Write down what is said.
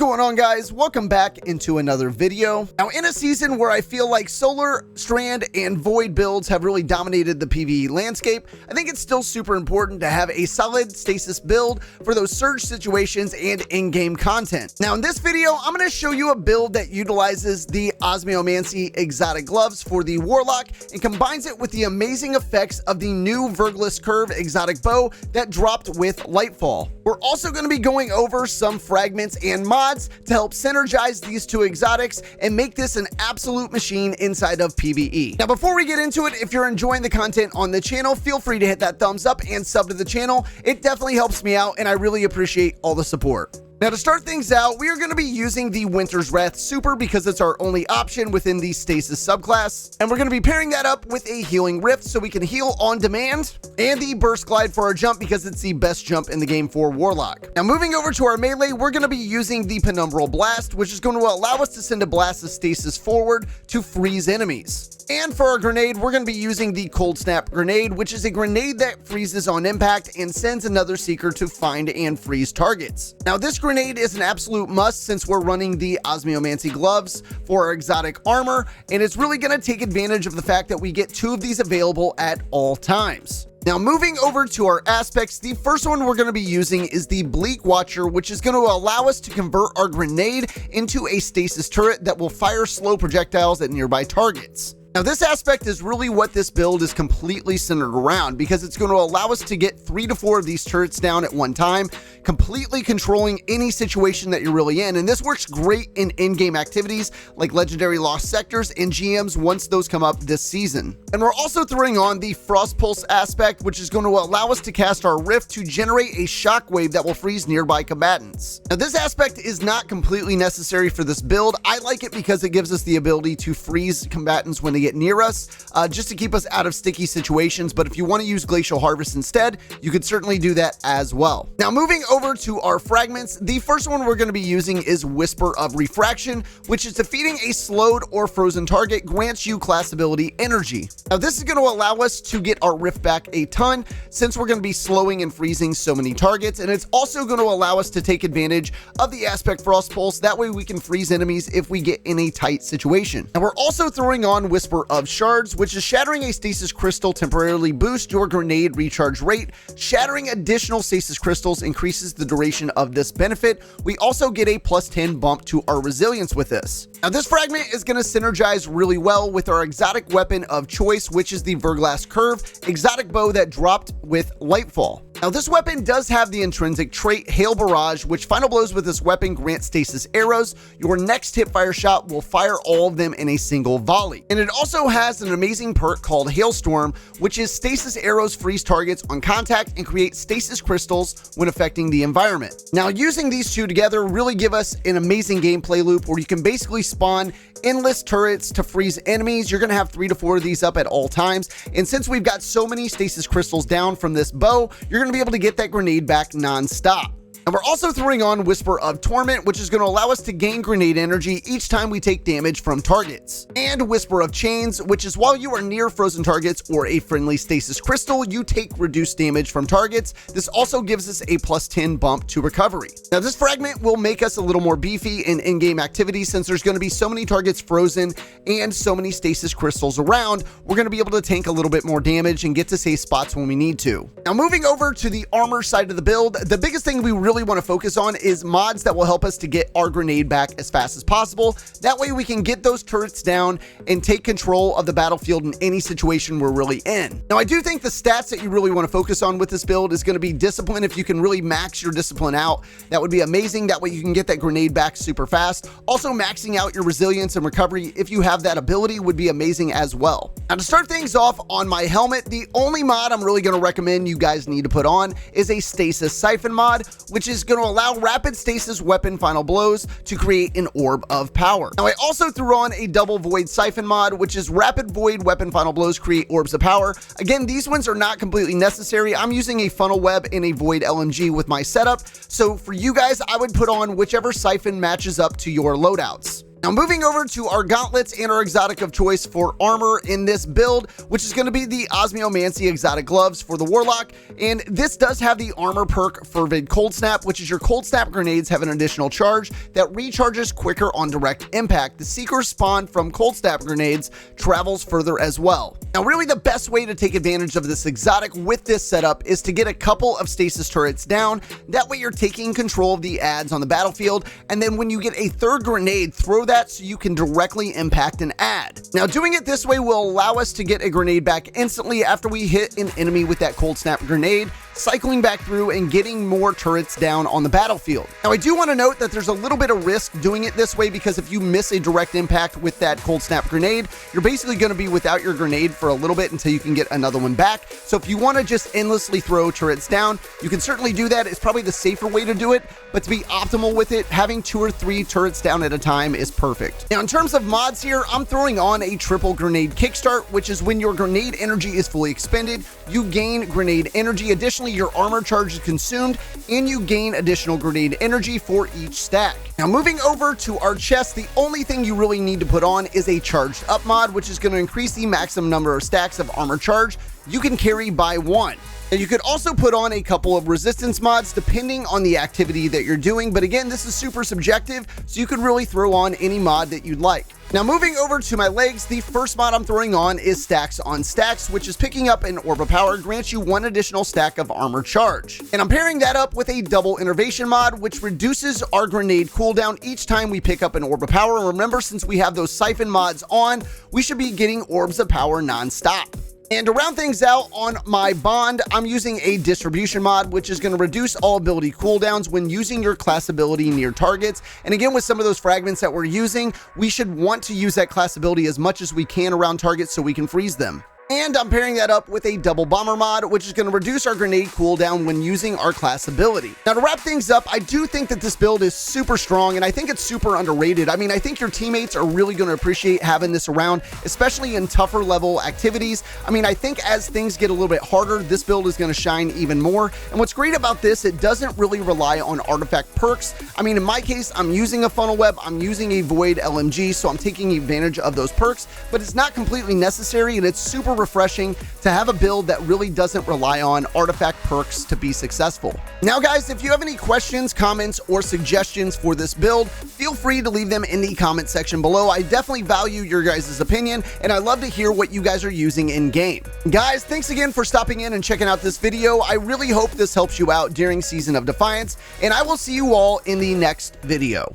going on, guys? Welcome back into another video. Now, in a season where I feel like Solar, Strand, and Void builds have really dominated the PvE landscape, I think it's still super important to have a solid Stasis build for those surge situations and in-game content. Now, in this video, I'm going to show you a build that utilizes the Osmiomancy Exotic gloves for the Warlock and combines it with the amazing effects of the new Verglas Curve Exotic Bow that dropped with LightFall. We're also going to be going over some fragments and mods to help synergize these two exotics and make this an absolute machine inside of PvE. Now, before we get into it, if you're enjoying the content on the channel, feel free to hit that thumbs up and sub to the channel. It definitely helps me out, and I really appreciate all the support. Now, to start things out, we are going to be using the Winter's Wrath Super because it's our only option within the Stasis subclass. And we're going to be pairing that up with a Healing Rift so we can heal on demand, and the Burst Glide for our jump because it's the best jump in the game for Warlock. Now, moving over to our melee, we're going to be using the Penumbral Blast, which is going to allow us to send a blast of stasis forward to freeze enemies. And for our grenade, we're going to be using the Cold Snap Grenade, which is a grenade that freezes on impact and sends another seeker to find and freeze targets. Now, this grenade is an absolute must since we're running the Osmiomancy gloves for our exotic armor, and it's really going to take advantage of the fact that we get two of these available at all times. Now, moving over to our aspects, the first one we're going to be using is the Bleak Watcher, which is going to allow us to convert our grenade into a stasis turret that will fire slow projectiles at nearby targets. Now, this aspect is really what this build is completely centered around because it's going to allow us to get 3 to 4 of these turrets down at one time, completely controlling any situation that you're really in. And this works great in in-game activities like Legendary Lost Sectors and GMs once those come up this season. And we're also throwing on the Frost Pulse aspect, which is going to allow us to cast our Rift to generate a shockwave that will freeze nearby combatants. Now, this aspect is not completely necessary for this build. I like it because it gives us the ability to freeze combatants when they get near us, just to keep us out of sticky situations. But if you want to use Glacial Harvest instead, you could certainly do that as well. Now, moving over to our fragments, the first one we're going to be using is Whisper of Refraction, which is defeating a slowed or frozen target grants you class ability energy. Now, this is going to allow us to get our Rift back a ton since we're going to be slowing and freezing so many targets, and it's also going to allow us to take advantage of the aspect Frost Pulse. That way we can freeze enemies if we get in a tight situation. And we're also throwing on Whisper of Shards, which is shattering a stasis crystal temporarily boosts your grenade recharge rate. Shattering additional stasis crystals increases the duration of this benefit. We also get a +10 bump to our resilience with this. Now, this fragment is going to synergize really well with our exotic weapon of choice, which is the Verglas Curve Exotic Bow that dropped with LightFall. Now, this weapon does have the intrinsic trait Hail Barrage, which final blows with this weapon grant stasis arrows. Your next hipfire shot will fire all of them in a single volley. And it also has an amazing perk called Hailstorm, which is stasis arrows freeze targets on contact and create stasis crystals when affecting the environment. Now, using these two together really give us an amazing gameplay loop where you can basically spawn endless turrets to freeze enemies. You're going to have 3 to 4 of these up at all times. And since we've got so many stasis crystals down from this bow, you're going to be able to get that grenade back non-stop. And we're also throwing on Whisper of Torment, which is going to allow us to gain grenade energy each time we take damage from targets. And Whisper of Chains, which is while you are near frozen targets or a friendly stasis crystal, you take reduced damage from targets. This also gives us a +10 bump to recovery. Now, this fragment will make us a little more beefy in in-game activity since there's going to be so many targets frozen and so many stasis crystals around. We're going to be able to tank a little bit more damage and get to safe spots when we need to. Now, moving over to the armor side of the build, the biggest thing we really want to focus on is mods that will help us to get our grenade back as fast as possible. That way we can get those turrets down and take control of the battlefield in any situation we're really in. Now, I do think the stats that you really want to focus on with this build is going to be Discipline. If you can really max your Discipline out, that would be amazing. That way you can get that grenade back super fast. Also, maxing out your resilience and recovery, if you have that ability, would be amazing as well. Now, to start things off on my helmet, the only mod I'm really going to recommend you guys need to put on is a Stasis Siphon mod, which is going to allow rapid stasis weapon final blows to create an orb of power. Now, I also threw on a double void siphon mod, which is rapid void weapon final blows create orbs of power. Again, these ones are not completely necessary. I'm using a funnel web and a void LMG with my setup. So for you guys, I would put on whichever siphon matches up to your loadouts. Now moving over to our gauntlets and our exotic of choice for armor in this build, which is going to be the Osmiomancy Exotic Gloves for the Warlock. And this does have the armor perk Fervid Cold Snap, which is your cold snap grenades have an additional charge that recharges quicker on direct impact. The seeker spawn from cold snap grenades travels further as well. Now really the best way to take advantage of this exotic with this setup is to get a couple of stasis turrets down. That way you're taking control of the adds on the battlefield, and then when you get a third grenade, throw that so you can directly impact an add. Now doing it this way will allow us to get a grenade back instantly after we hit an enemy with that cold snap grenade, cycling back through and getting more turrets down on the battlefield. Now I do want to note that there's a little bit of risk doing it this way, because if you miss a direct impact with that cold snap grenade, you're basically going to be without your grenade for a little bit until you can get another one back. So if you want to just endlessly throw turrets down, you can certainly do that. It's probably the safer way to do it, but to be optimal with it, having 2 or 3 turrets down at a time is perfect. Now in terms of mods here, I'm throwing on a triple grenade kickstart, which is when your grenade energy is fully expended, you gain grenade energy. Additionally, your armor charge is consumed and you gain additional grenade energy for each stack. Now moving over to our chest, the only thing you really need to put on is a charged up mod, which is going to increase the maximum number of stacks of armor charge you can carry by 1. Now you could also put on a couple of resistance mods depending on the activity that you're doing, but again, this is super subjective, so you could really throw on any mod that you'd like. Now moving over to my legs, the first mod I'm throwing on is Stacks on Stacks, which is picking up an Orb of Power, grants you 1 additional stack of armor charge. And I'm pairing that up with a double innervation mod, which reduces our grenade cooldown each time we pick up an Orb of Power. And remember, since we have those siphon mods on, we should be getting Orbs of Power non-stop. And to round things out on my bond, I'm using a distribution mod, which is going to reduce all ability cooldowns when using your class ability near targets. And again, with some of those fragments that we're using, we should want to use that class ability as much as we can around targets so we can freeze them. And I'm pairing that up with a double bomber mod, which is going to reduce our grenade cooldown when using our class ability. Now to wrap things up, I do think that this build is super strong, and I think it's super underrated. I mean, I think your teammates are really going to appreciate having this around, especially in tougher level activities. I mean, I think as things get a little bit harder, this build is going to shine even more. And what's great about this, it doesn't really rely on artifact perks. I mean, in my case, I'm using a funnel web, I'm using a void LMG, so I'm taking advantage of those perks, but it's not completely necessary, and it's super refreshing to have a build that really doesn't rely on artifact perks to be successful. Now guys, if you have any questions, comments, or suggestions for this build, feel free to leave them in the comment section below. I definitely value your guys' opinion, and I love to hear what you guys are using in game. Guys, thanks again for stopping in and checking out this video. I really hope this helps you out during Season of Defiance, and I will see you all in the next video.